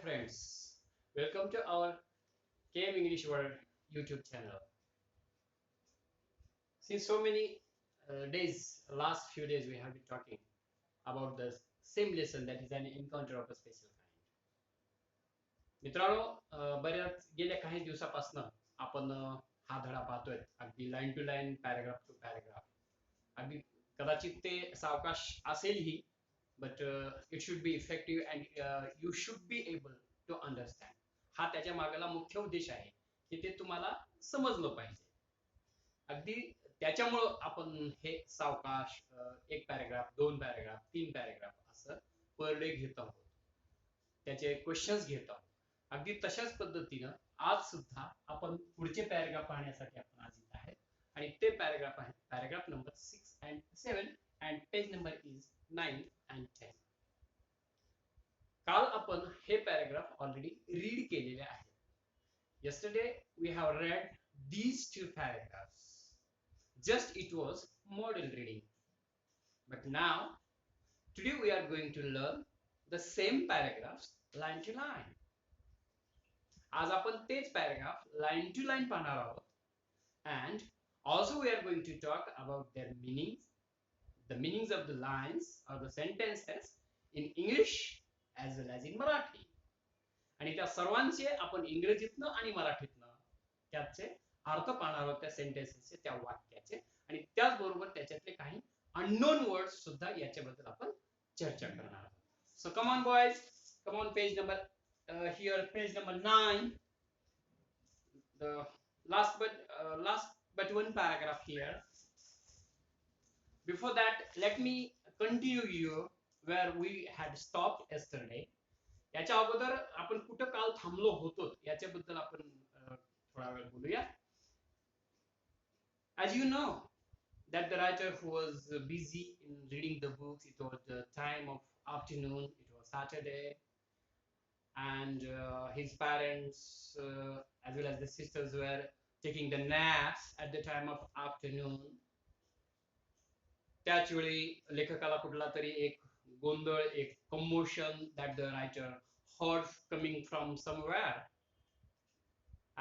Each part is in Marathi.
friends, welcome to our KM English World YouTube channel. Since so many days, last few days, we have been talking about the same lesson, that is an encounter of a special kind. मित्रांनो, बऱ्याच गेल्या काही दिवसापासून आपण हा धडा पाहतोय, अगदी line to line, paragraph to paragraph. अगदी कदाचित ते सावकाश असेलही, but it should be effective and you should be able to understand. हा त्याच्या मागला मुख्य उद्देश आहे की ते तुम्हाला समजलं पाहिजे. अगदी त्याच्यामुळं आपण हे सावकाश एक पॅराग्राफ, दोन पॅराग्राफ, तीन पॅराग्राफ असं पर डे घेत आहोत. त्याचे क्वेश्चन्स घेत आहोत. अगदी तशाच पद्धतीनं आज सुद्धा आपण पुढचे पॅराग्राफ पाहण्यासाठी आपण आज इथे आहेत आणि ते पॅराग्राफ आहे paragraph number 6 and 7 and page number is 9 and 10. काल आपण हे पॅराग्राफ ऑलरेडी रीड केलेले आहे. Yesterday we have read these two paragraphs. Just it was model reading. But now, today we are going to learn the same paragraphs line to line. आज आपण तेच पॅराग्राफ लाईन टू लाईन पाहणार आहोत. And also we are going to talk about their meanings, the meanings of the lines or the sentences in English as well as in Marathi. आणि त्या सर्वांचे आपण इंग्रजीतनं आणि मराठीतनं त्याचे अर्थ पाहणार आहोत, त्या सेंटेन्सेसचे, त्या वाक्याचे, आणि त्याचबरोबर त्याच्यातले काही अननोन वर्ड्स सुद्धा याच्याबद्दल आपण चर्चा करणार आहोत. So come on boys, come on page number here page number 9, the last but one paragraph here. Before that, let me continue you where we had stopped yesterday. याच्या अगोदर आपण कुठं काल थांबलो होतो याच्याबद्दल आपण थोडा वेळ बोलूया. As you know that the writer who was busy in reading the books, it was the time of afternoon, it was Saturday, and his parents as well as the sisters were taking the naps at the time of afternoon. त्याच वेळी लेखकाला कुठला तरी एक गोंधळ, एक commotion that the writer heard coming from somewhere,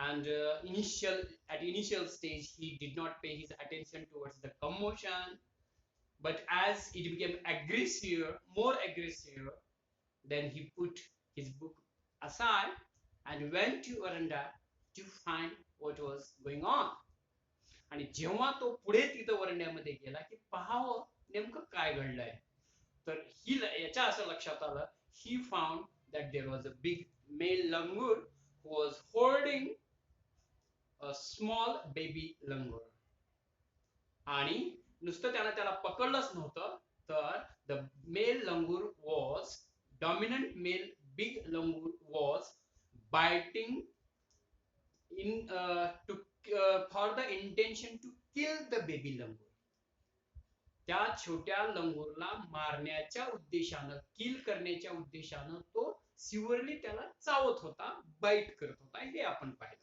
and at initial stage he did not pay his attention towards the commotion, but as it became aggressive, more aggressive, then he put his book aside and went to veranda to find what was going on. आणि जेव्हा तो पुढे तिथं वरंड्यामध्ये गेला की पाहावं नेमकं काय घडलंय, तर ही याच्या असं लक्षात आलं, he found that there was a big male langur who was holding a small baby langur. आणि नुसतं त्याला पकडलंच नव्हतं, तर the male langur was dominant male big langur was biting in for the intention to kill the baby langur. त्या छोट्या लंगूरला मारण्याच्या उद्देशानं, किल करण्याच्या उद्देशानं तो सिव्हरली त्याला चावत होता, बाईट करत होता, हे आपण पाहिलं.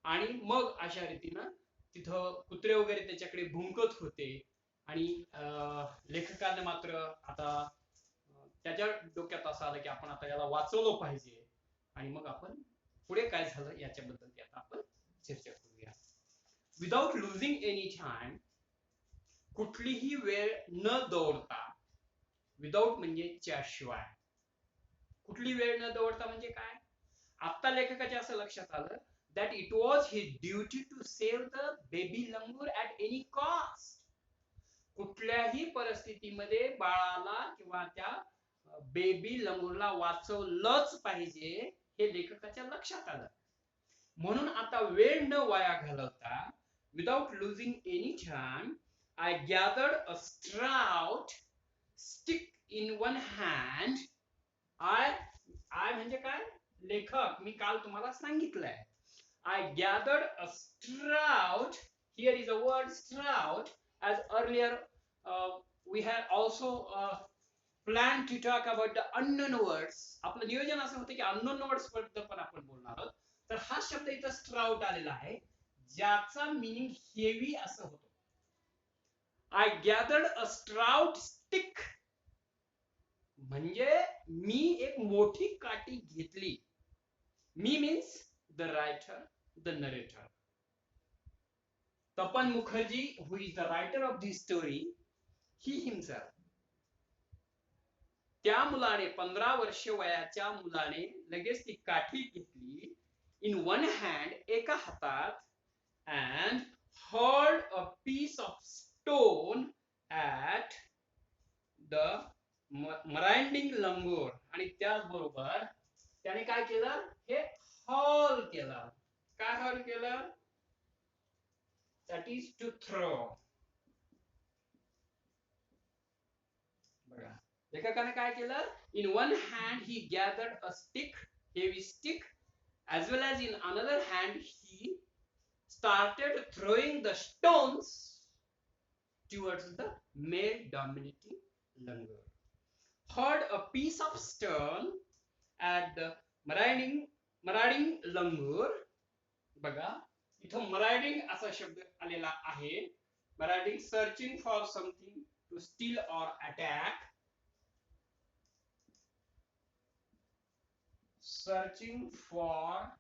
आणि मग अशा रीतीनं तिथं कुत्रे वगैरे त्याच्याकडे भुंकत होते आणि लेखकाने मात्र आता त्याच्या डोक्यात असं आलं की आपण आता याला वाचवलं पाहिजे, आणि मग आपण पुढे काय झालं याच्याबद्दल ते आता आपण चर्चा करूया. विदाउट लुझिंग एनी टाइम, कुठलीही वेळ न दौडता, विदाउट म्हणजे त्याशिवाय, कुठली वेळ न दौडता म्हणजे काय, आता लेखकाच्या असं लक्षात आलं that it was his duty to save the baby langur at any cost. कुठल्याही परिस्थितीमध्ये बाळाला किंवा त्या बेबी लंगूरला वाचवलंच पाहिजे हे लेखकाच्या लक्षात आलं. म्हणून आता वेळ न वाया घालवता, without losing any time, I gathered a stout stick in one hand. I म्हणजे काय, लेखक, मी काल तुम्हाला सांगितलंय. I gathered a stout. Here is a word stout. As earlier we had also planned to talk about the unknown words. आपलं नियोजन असं होतं की unknown words बद्दल पण आपण बोलणार आहोत. तर हा शब्द इथं स्ट्राउट आलेला आहे, ज्याचा मीनिंग हेवी असं होतो. I gathered a stout stick म्हणजे मी एक मोठी काठी घेतली. मी means the writer, the narrator. Tapan Mukherjee, who is the writer of this story, he himself, त्या मुलाने 15 वर्ष वयाच्या मुलाने लगेच ती काठी घेतली इन वन हँड, एका हातात, and hurled a piece of stone at the marauding langur. आणि त्याचबरोबर त्याने काय केलं, हे हॉल केलं. काय हॉल केलं, that is to throw. बघा लेखकाने काय केलं, in one hand he gathered a stick, heavy stick, as well as in another hand he started throwing the stones towards the male dominating langur. Hurled a piece of stone at the marauding langur. बघा इथं marauding असा शब्द आलेला आहे. marauding, searching for something to steal or attack. Searching for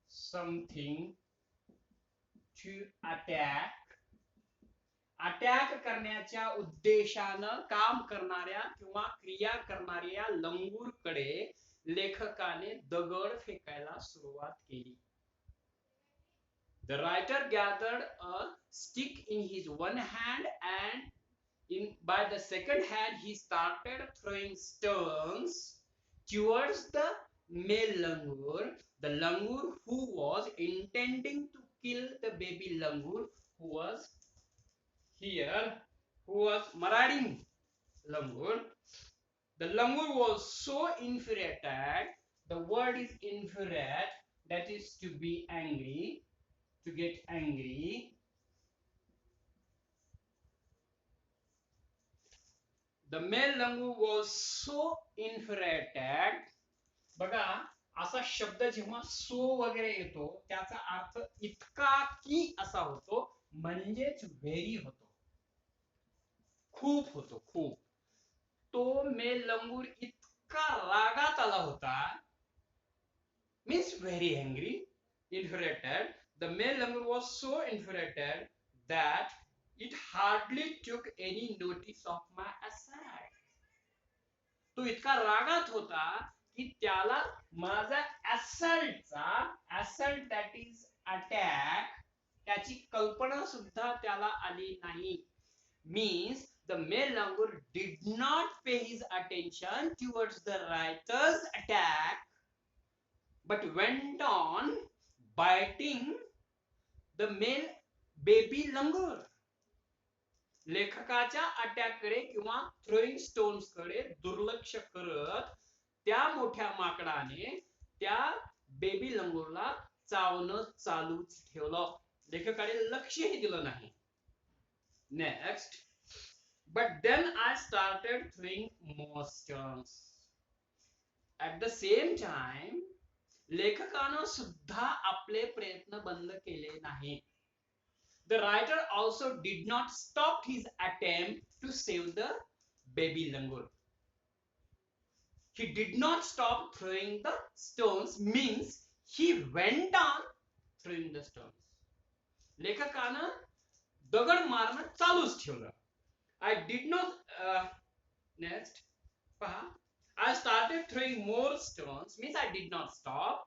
something to attack. Attack करण्याच्या उद्देशानं काम करणाऱ्या किंवा क्रिया करणाऱ्या लंगूरकडे लेखकाने दगड फेकायला सुरुवात केली. The writer gathered a stick in his one hand and by the second hand he started throwing stones towards the male langur, the langur who was intending to kill the baby langur who was here, who was marauding langur. The langur was so infuriated. The word is infuriate, that is to be angry, to get angry. The male langur was so infuriated. बघा असा शब्द जेव्हा सो वगैरे येतो त्याचा अर्थ इतका की असा होतो, म्हणजेच व्हेरी होतो, खूप होतो, खूप. तो मेल लंगूर इतका रागात आला होता, means very angry, infuriated. The male langur was so infuriated that it hardly took any notice of my assault. तो इतका रागात होता की त्याला माझा assault, that is attack, त्याची कल्पना सुद्धा त्याला आली नाही. Means the male langur did not pay his attention towards the writer's attack, but went on biting the male baby langur. लेखकाच्या अटॅककडे किंवा थ्रोइंग स्टोन्स कडे दुर्लक्ष करत त्या मोठ्या माकडाने त्या बेबी लंगूरला चावणं चालूच ठेवलं. लेखकाने लक्षही दिलं नाही. Next, but then I started throwing more stones. At the same time, लेखकानं सुद्धा आपले प्रयत्न बंद केले नाही. The writer also did not stop his attempt to save the baby langur. He did not stop throwing the stones, means he went on throwing the stones. लेखकानं दगड मारणं चालूच ठेवलं. I did not next पहा, I started throwing more stones, means I did not stop.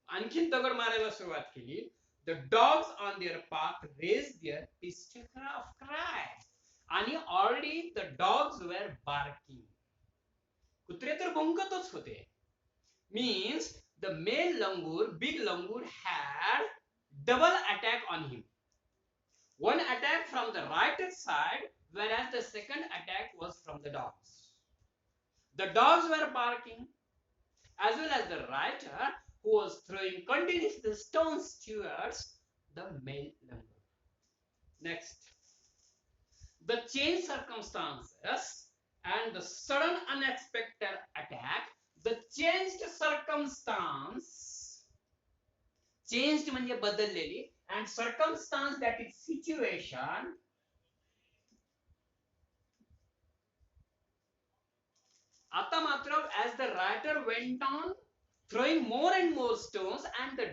आणखीन दगड मारायला सुरुवात केली. The dogs on their path raised their pistol of cry. आणि already the dogs were barking. कुत्रे तर भुंकतच होते. Means the male langur, big langur, had double attack on him. One attack from the right side, whereas the second attack was from the dogs. The dogs were barking, as well as the writer, who was throwing continuously the stones towards the male langur. Next, the changed circumstances and the sudden unexpected attack. The changed circumstance, changed म्हणजे बदललेली, and circumstance, that is situation, आता मात्र as the writer went on throwing more and more stones and the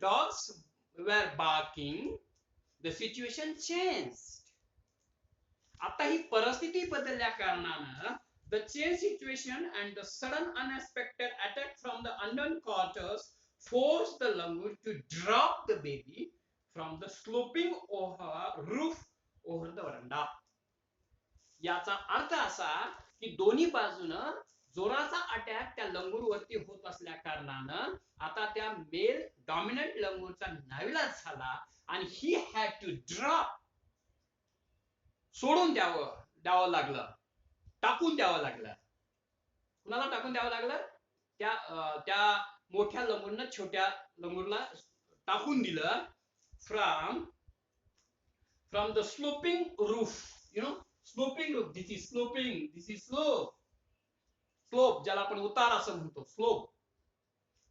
dogs were barking, the situation changed. आता ही परिस्थिती बदलल्या कारणानं the change situation and the sudden unexpected attack from the unknown quarters forced the langur to drop the baby from the sloping roof over the veranda. याचा अर्थ असा की दोन्ही बाजूनं जोराचा अटॅक त्या लंगूरवरती होत असल्या कारणानं आता त्या मेल डॉमिनंट लंगूरचा नाविलाज झाला आणि ही हॅड टू ड्रॉप, सोडून द्यावं लागलं, टाकून द्यावं लागलं. कुणाला टाकून द्यावं लागलं? त्या मोठ्या लंगूरनं छोट्या लंगूरला टाकून दिलं from the sloping roof. sloping roof, this is sloping, this is slope ज्याला आपण उतार असं म्हणतो, slope.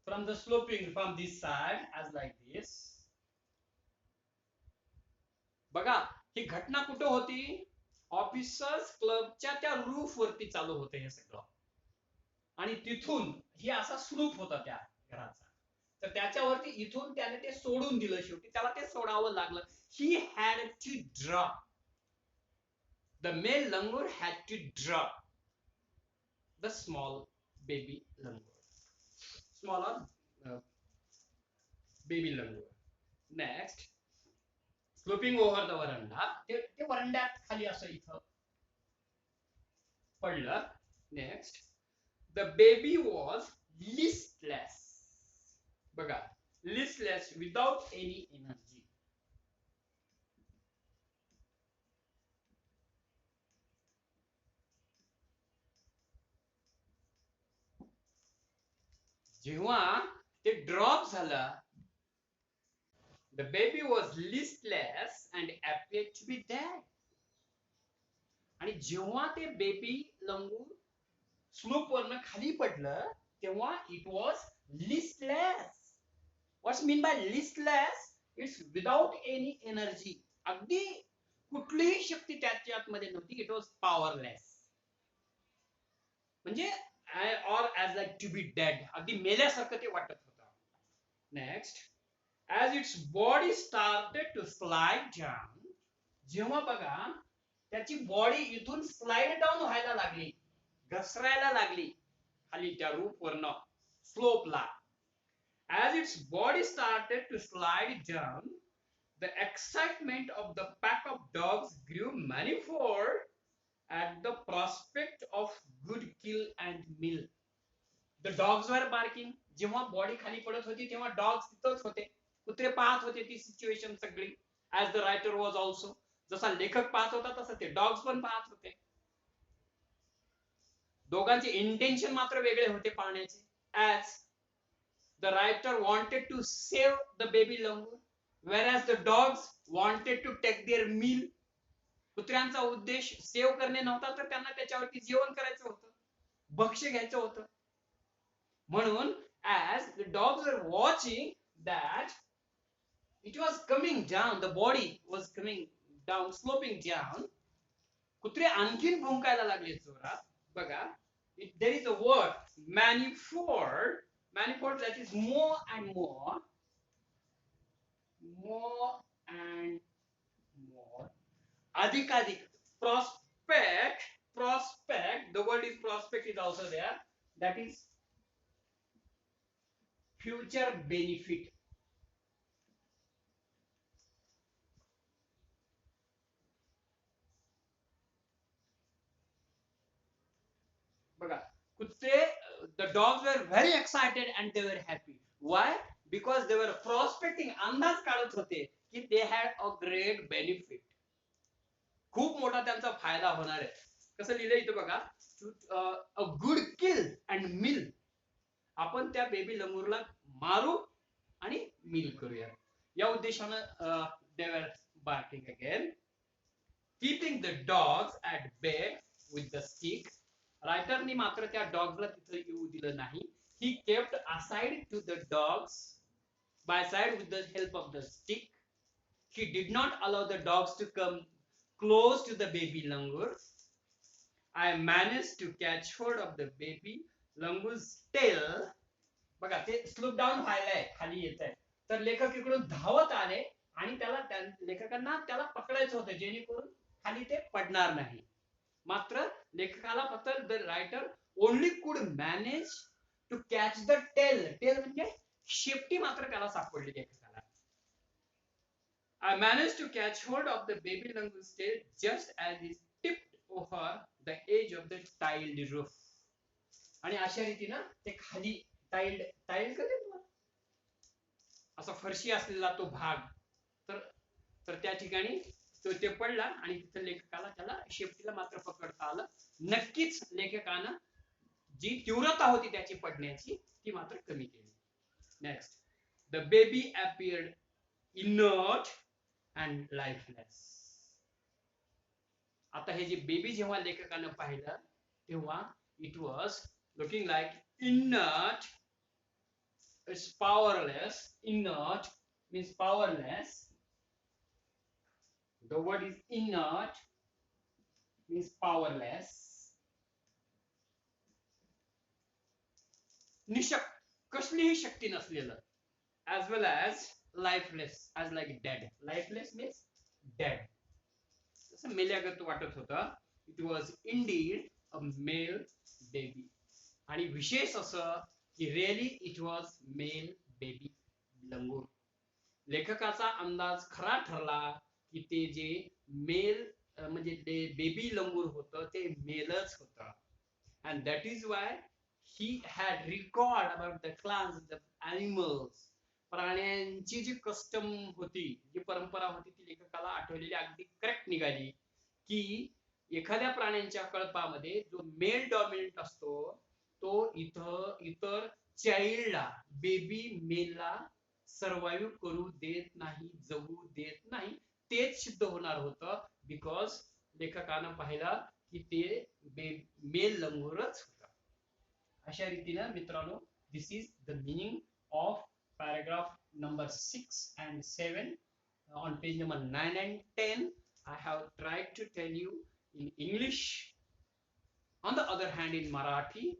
From the sloping, from this side as like this. बघा ही घटना कुठं होती? ऑफिसर्स क्लबच्या त्या रूफ वरती चालू होते हे सगळं, आणि तिथून ही असा स्लूप होता त्या घराचा, तर त्याच्यावरती इथून त्याने ते सोडून दिलं, शेवटी त्याला ते सोडावं लागलं. He had to drop, the male langur had to drop the small baby langur, smaller baby langur. Next, sloping over the veranda, ते वरंड्यात खाली असं इथं पडलं. Next, the baby was listless. बघा, listless, without any energy. जेव्हा ते ड्रॉप झालं, the baby was listless and appeared to be dead. आणि जेव्हा ते बेबी लंगूर स्लूप वरनं खाली पडलं तेव्हा it was listless. What's mean by listless? It's without any energy. अगदी कुठलीही शक्ती त्याच्यात मध्ये नव्हती. It was powerless. म्हणजे or as like to be dead, अगदी मेल्यासारखं ते वाटत होतं. Next, as its body started to slide down, जेव्हा बघा त्याची बॉडी इथून स्लाइड डाऊन व्हायला लागली, घसरायला लागली खाली त्या रूफ वरनं स्लोपला. As its body started to slide down, the excitement of the pack of dogs grew manifold at the prospect of good kill and meal. The dogs were barking. जेव्हा बॉडी खाली पडत होती तेव्हा डॉग्स तिथंच होते, कुत्रे पाहत होते ती सिच्युएशन सगळी. as the writer was also, जसा लेखक पाहत होता तसं ते डॉग्स पण पाहत होते. दोघांचे इंटेन्शन मात्र वेगळे होते पाहण्याचे. as the writer wanted to save the baby langur, whereas the dogs wanted to take their meal. कुत्र्यांचा उद्देश सेव्ह करणे नव्हता, तर त्यांना त्याच्यावरती जेवण करायचं होतं, भक्ष्य घ्यायचं होतं. म्हणून as the dogs were watching that it was coming down, the body was coming down, sloping down, कुत्रे आणखीन भुंकायला लागले जोरात. बघा, there is a word manifold, that is more and more and more, अधिकाधिक. prospect, the word is prospect is also there, that is future benefit. बघा, कुत्रे, the dogs were very excited and they were happy. Why? Because they were prospecting, अंदाज काढत होते की they had a great benefit, खूप मोठा त्यांचा फायदा होणार आहे. कसं लिहिलंय इथं बघा, a good kill and meal, आपण त्या बेबी लंगूरला मारू आणि मिल करूया, या उद्देशानं they were barking again, keeping the dogs at bay with the stick. रायटरनी मात्र त्या डॉग्सला तिथे येऊ दिलं नाही. He kept aside to the dogs by side with the help of the stick. He did not allow the dogs to come close to the baby langur. I managed to catch hold of the baby langoose tail. बघा ते स्लोप डाऊन व्हायलाय, खाली येत आहे, तर लेखक इकडून धावत आले आणि लेखकांना त्याला पकडायचं होतं जेणेकरून खाली ते पडणार नाही. मात्र लेखकाला फक्त the writer only could manage to catch the tail. Tail म्हणजे शेपटी मात्र त्याला सापडली लेखकाला. I managed to catch hold of the baby langoose tail just as it tipped over the edge of the tiled roof. आणि अशा रीतीनं ते खाली टाइल्ड टाइल्ड कधी असा फरशी असलेला तो भाग, तर तर त्या ठिकाणी ते पडला आणि तिथे लेखकाला त्याला शेपटीला मात्र पकडता आलं. नक्कीच लेखकानं जी तीव्रता होती त्याची पडण्याची ती मात्र कमी केली. Next, the baby appeared inert and lifeless. आता हे जे बेबी जेव्हा लेखकानं पाहिलं तेव्हा it was looking like inert. It's powerless. Inert means powerless. The word is inert means powerless. कसलीही शक्ती नसलेलं. As well as lifeless, as like dead. Lifeless means dead. जसं मेल्यागत वाटत होतं. It was indeed a male baby. आणि विशेष असं की really it was male baby लंगूर. लेखकाचा अंदाज खरा ठरला की ते जे मेल म्हणजे बेबी लंगूर होतं ते मेलच होतं. And that is why he had record about the clans the animals. प्राण्यांची जी कस्टम होती, जी परंपरा होती ती लेखकाला आठवलेली अगदी करेक्ट निघाली की एखाद्या प्राण्यांच्या कळपामध्ये जो मेल डॉमिनंट असतो तो इतर चाइल्डला, बेबी मेलला सर्वाइव्ह करू देत नाही, जगू देत नाही. तेच सिद्ध होणार होतं बिकॉज लेखकानं पाहिलं की ते मेल लंगूरच होता. अशा रीतीनं मित्रांनो, this is the meaning of paragraph number 6 and 7 on page number 9 and 10. I have tried to tell you in English, on the other hand in Marathi,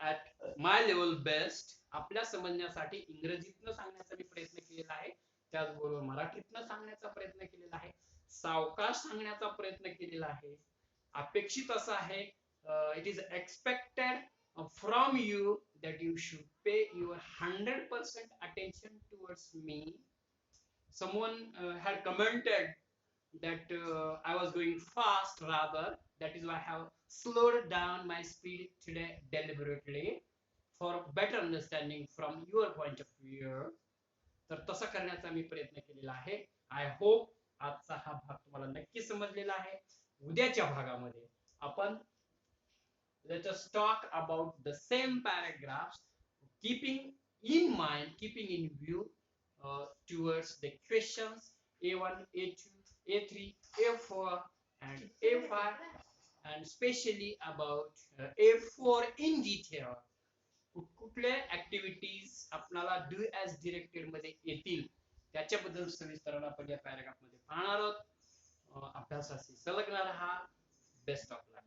at my level best. आपल्या समजण्यासाठी इंग्रजीतनं सांगण्याचा मी प्रयत्न केलेला आहे, त्याचबरोबर मराठीतनं सांगण्याचा प्रयत्न केलेला आहे, सावकाश सांगण्याचा प्रयत्न केलेला आहे. अपेक्षित असं आहे, it is expected from you that you should pay your 100% attention towards me. Someone had commented that I was going fast, rather that is why I have slowed down my speed today deliberately for better understanding from your point of view. तर तसं करण्याचा मी प्रयत्न केलेला आहे. आय होप आजचा हा भाग तुम्हाला नक्की समजलेला आहे. उद्याच्या भागामध्ये आपण let us talk about the same paragraphs, keeping in view towards the questions A1, A2, A3, A4 and A5, and especially about A4 in detail. कुठले ऍक्टिव्हिटीज आपल्याला डू ॲज डिरेक्टेड मध्ये येतील त्याच्याबद्दल सविस्तर आपण या पॅराग्राफ मध्ये पाहणार आहोत. अभ्यासाशी संलग्न राहा. Best of luck.